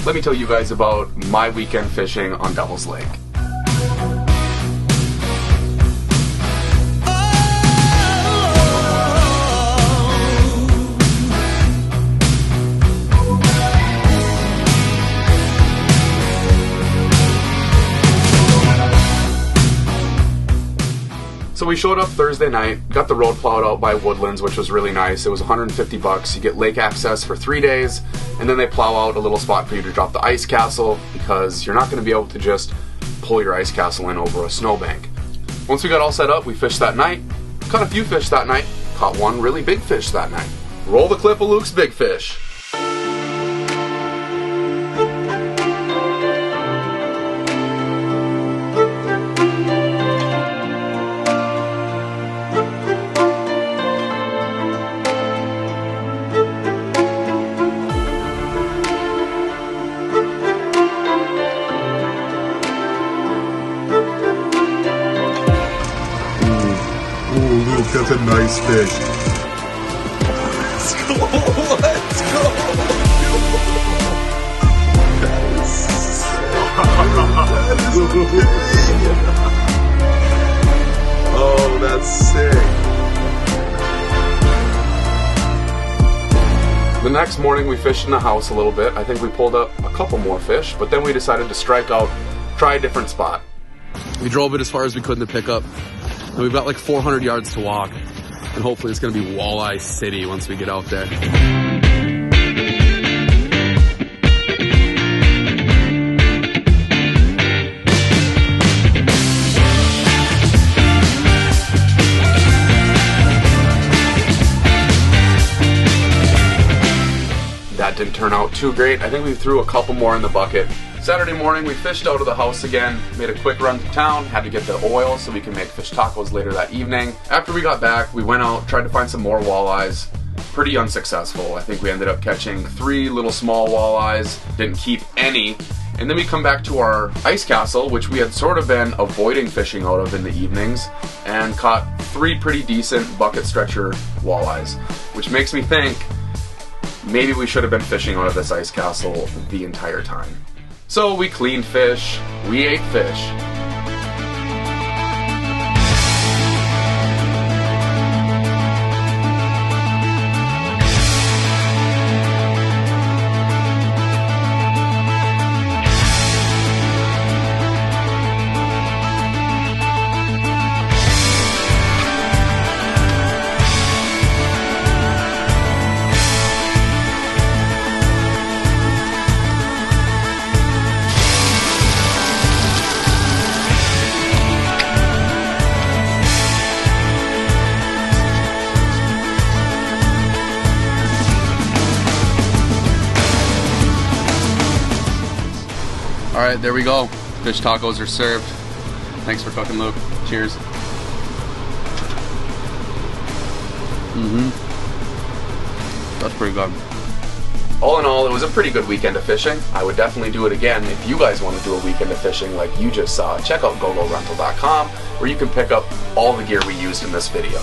let me tell you guys about my weekend fishing on Devil's Lake. So we showed up Thursday night, got the road plowed out by Woodlands, which was really nice. It was $150. You get lake access for 3 days, and then they plow out a little spot for you to drop the ice castle, because you're not going to be able to just pull your ice castle in over a snowbank. Once we got all set up, we fished that night, caught a few fish that night, caught one really big fish that night. Roll the clip of Luke's big fish. That's a nice fish. Let's go! Let's go! That is big! Oh, that's sick. The next morning we fished in the house a little bit. I think we pulled up a couple more fish, but then we decided to strike out, try a different spot. We drove it as far as we could in the pickup. And we've got like 400 yards to walk, and hopefully it's going to be Walleye City once we get out there. That didn't turn out too great. I think we threw a couple more in the bucket. Saturday morning we fished out of the house again, made a quick run to town, had to get the oil so we can make fish tacos later that evening. After we got back, we went out, tried to find some more walleyes. Pretty unsuccessful. I think we ended up catching 3 little small walleyes, didn't keep any. And then we come back to our ice castle, which we had sort of been avoiding fishing out of in the evenings, and caught 3 pretty decent bucket stretcher walleyes, which makes me think maybe we should have been fishing out of this ice castle the entire time. So we cleaned fish, we ate fish. Alright, there we go. Fish tacos are served. Thanks for cooking, Luke. Cheers. That's pretty good. All in all, it was a pretty good weekend of fishing. I would definitely do it again. If you guys want to do a weekend of fishing like you just saw, check out gogorental.com, where you can pick up all the gear we used in this video.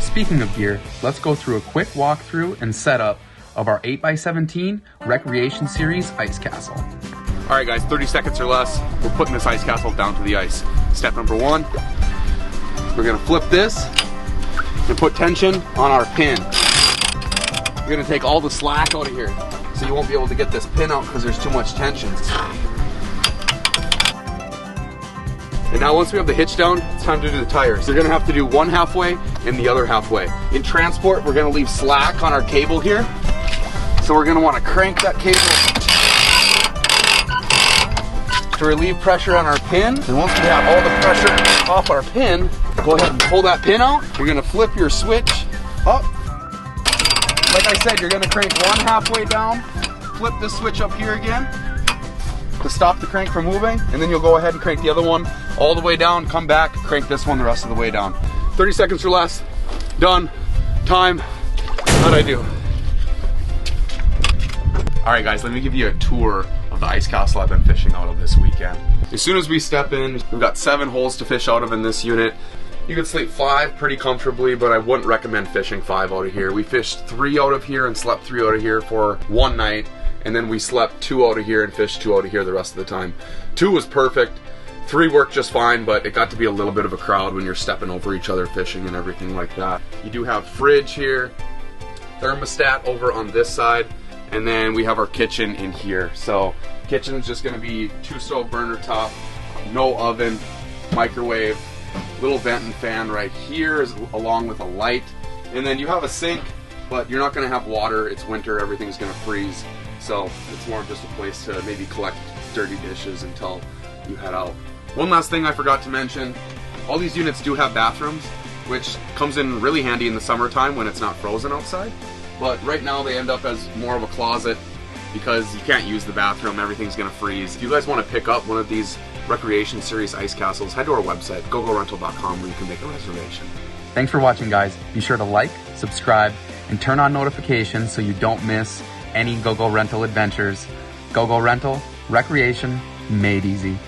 Speaking of gear, let's go through a quick walkthrough and setup of our 8x17 Recreation Series Ice Castle. Alright guys, 30 seconds or less. We're putting this ice castle down to the ice. Step number 1, we're going to flip this and put tension on our pin. We're going to take all the slack out of here, so you won't be able to get this pin out because there's too much tension. And now once we have the hitch down, it's time to do the tires. You're going to have to do one halfway and the other halfway. In transport, we're going to leave slack on our cable here. So we're going to want to crank that cable to relieve pressure on our pin. And once we have all the pressure off our pin, go ahead and pull that pin out. You're going to flip your switch up. Like I said, you're going to crank one halfway down, flip the switch up here again to stop the crank from moving, and then you'll go ahead and crank the other one all the way down, come back, crank this one the rest of the way down. 30 seconds or less. Done. Time. How'd I do? Alright guys, let me give you a tour of the ice castle I've been fishing out of this weekend. As soon as we step in, we've got 7 holes to fish out of in this unit. You could sleep 5 pretty comfortably, but I wouldn't recommend fishing 5 out of here. We fished 3 out of here and slept 3 out of here for one night, and then we slept 2 out of here and fished 2 out of here the rest of the time. 2 was perfect. 3 worked just fine, but it got to be a little bit of a crowd when you're stepping over each other fishing and everything like that. You do have fridge here, thermostat over on this side, and then we have our kitchen in here. So kitchen is just going to be 2-stove burner top, no oven, microwave, little vent and fan right here is along with a light, and then you have a sink, but you're not going to have water. It's winter, everything's going to freeze, so it's more of just a place to maybe collect dirty dishes until you head out. One last thing I forgot to mention, all these units do have bathrooms, which comes in really handy in the summertime when it's not frozen outside. But right now they end up as more of a closet because you can't use the bathroom, everything's gonna freeze. If you guys want to pick up one of these Recreation Series ice castles, head to our website, gogorental.com, where you can make a reservation. Thanks for watching, guys. Be sure to like, subscribe, and turn on notifications so you don't miss any GoGo Rental adventures. GoGo Rental, recreation made easy.